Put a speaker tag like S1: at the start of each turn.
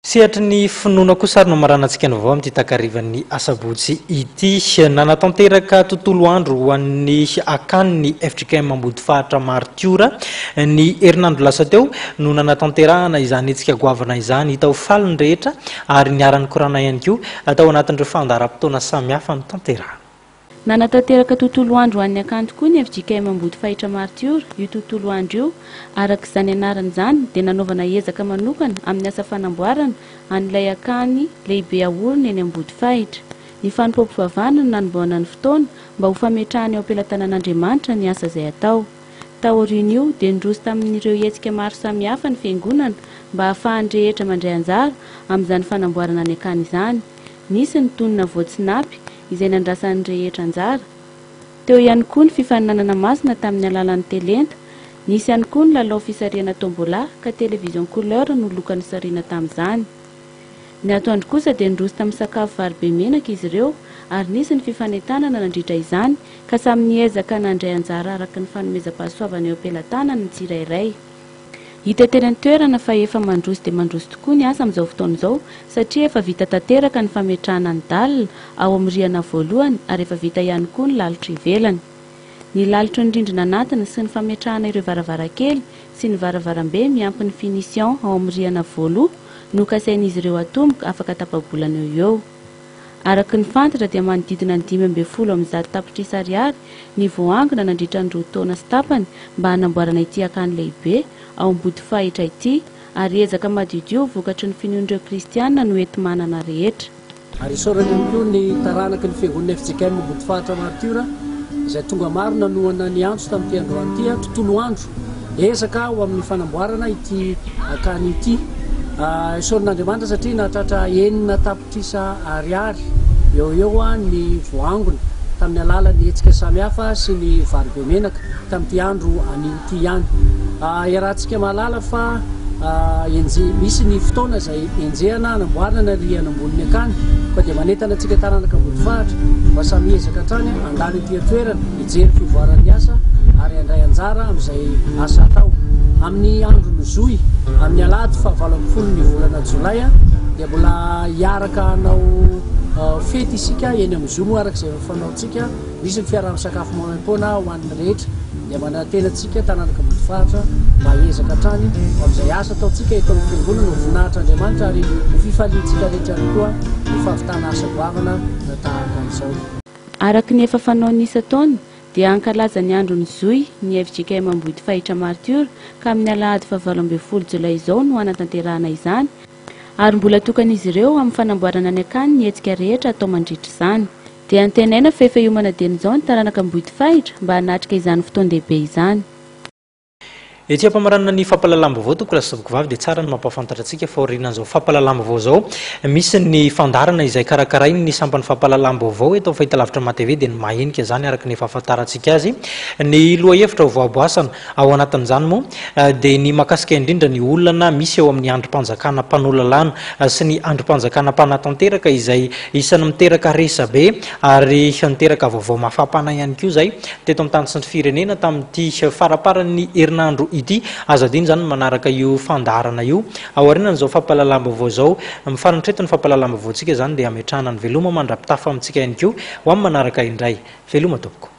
S1: Sehatra ny finoana kosa ary no maranantsika vaovao amin'ity takarivan'ny asabotsy ity. Nanantanteraka tontolo andro ho an'ny Akany ny FJKM Ambodifahitra Martiora ny herinandro lasa teo no nanatanterahana izany etsika goavana izany hita ho faly ny rehetra ary niaran'ny korana ihany koa atao anatin'ireo fandaharam-potoana samihafa ny tanteraha.
S2: Nanantanteraka tontolo andro an'ny Akany tokoa ny FJKM Ambodifahitra Martiora io tontolo andro io arak'izany anarany izany dia nanaovana ezaka manokana amin'ny asa fanamboarana an'ilay Akany lehibe ahorona eny Ambodifahitra. Ny fanompoam-pivavahana no nanomboana ny fotoana mba ho fametrahany ao am-pelatanan'Andriamanitra ny asa izay atao. Taoriana io dia nindroso tamin'ireo hetsika maro samihafa ny fiangonana mba hahafahan'ny rehetra mandray anjara amin'izany fanamboarana ny Akany izany. Nisy ny tonona voatsinapy izay nandrasan'ny rehetra anjara. Teo ihany koa ny fifaninanana masina tamin'ny alalan'ny telenta. Nisy ihany koa ny lalao fisariana tombola ka televizion couleur no lokany sariana tamin'izany. Ny atoandro kosa dia nindroso tamin'ny sakafo vary be menaka izy ireo ary nisy ny fifanentanana nandritra izany ka samy niezaka nandray anjara araka ny fanomezam-pahasoavana eo am-pelatanana ny tsirairay. Hita teny an-toerana fa efa mandroso dia mandroso tokoa ny asa amin'izao fotoana izao satria efa vita tanteraka ny fametrahana ny dalina ao amin'ny rihana voalohany ary efa vita ihany koa ny lalitra ivelany. Ny lalitra ny rindrina anatiny sy ny fametrahana ireo varavarankely sy ny varavarambe miampy ny finition ao amin'ny rihana voaloha no kasain'izy ireo atomboka afaka tapabolana eo eo. Araka ny fantatra dia manodidina ny 540 amin'ny tapitrisa ariary ny voangona nandritra ny roa taona sy tapany mba hanamboarana ity Akany lehibe ao Ambodifahitra ity ary ezaka madidio vokatry ny finoan'ireo kristianina no ety manana rehetra.
S3: Ary isorana ihany koa ny taranaky ny fiangonana FJKM Ambodifahitra Martiora izay tonga maro nanoana ny andro tamin'ity androany ity tontolo andro ezaka ho amin'ny fanamboarana ity Akany ity. Isoran'Andriamanitra satria nahatratra 9 tapitrisa ariary eo ny voangona tamin'ny alalan'ny hetsika samihafa sy ny vary be menaka tamin'ity andro an'ity ihany. Iarahantsika mahalala fa misy ny fotoana izay enjehana hanamboarana rihana amboniny Akany fa dia manentana antsika taranaka Ambodifahitra mba samy ezaka hatrany handalo ity toerana hijery fivoaran'ny asa ary handray anjara amin'izay asa atao. Amin'ny andro ny zoy amin'ny alahady fa 20 ny volana Jolay dia mbola hiaraka hanao fety isika eny amin'ny zomo arak'izay fanaontsika misy ny fiaraha-misakafo mamaim-poana ho an'ny rehetra dia manantena antsika tananaka Ambodifahitra mba hiezaka hatrany amin'izay asa ataontsika eto amin'ny fiangonana ho voninahitra Andriamanitra ary ho fifaliantsika rehetra ihany koa ny fahavitana asa goavana tahaka izao.
S2: Araka ny efa fanaony isa-taona dia ankalaza ny andro ny zoy ny FJKM Ambodifahitra Martiora ka amin'ny alahady fa 12 Jolay izao no hanatanterahana izany ary mbola tokan'izy ireo amin'ny fanamboarana ny Akany ny hetsika rehetra atao mandritra izany. Dia antenaina fa efa hiomana dieny izao ny taranaka Ambodifahitra mba hanatrika izany fotoan-dehibe izany.
S1: Ety ampamaranana ny fampahalalam-baovao toko lasako vavy dia tsara ny mampafantatra antsika fa orinan'izao fampahalalam-baovao zao misy ny fandarana izay karakarainy ny sampany fampahalalam-baovao eto amin'ny fahitalavitra matv dia ny mahenika zany araka ny efa ahafantarantsika azy. Ny loha-hevitra ho voaboasana ao anatin'izany moa dia ny makasika indrindra ny olana misy eo amin'ny androm-panjakana mpanolalana sy ny androm-panjakana mpanatanteraka izay isany miteraka resabe ary niteraka vaovao mafampana ihany koa zay teto amin'ny tany sy ny firenena tamin'ity faraparan'ny herinandro ity azadiny zany manaraka io fandarana io aoriana n'izao fampahalalam-baovao zao mifaranitreto ny fampahalalam-baovao tsika zany dia ametrahana ny veloma mandrapitafa amintsika ihany koa ho amin'ny manaraka indray veloma tompoko.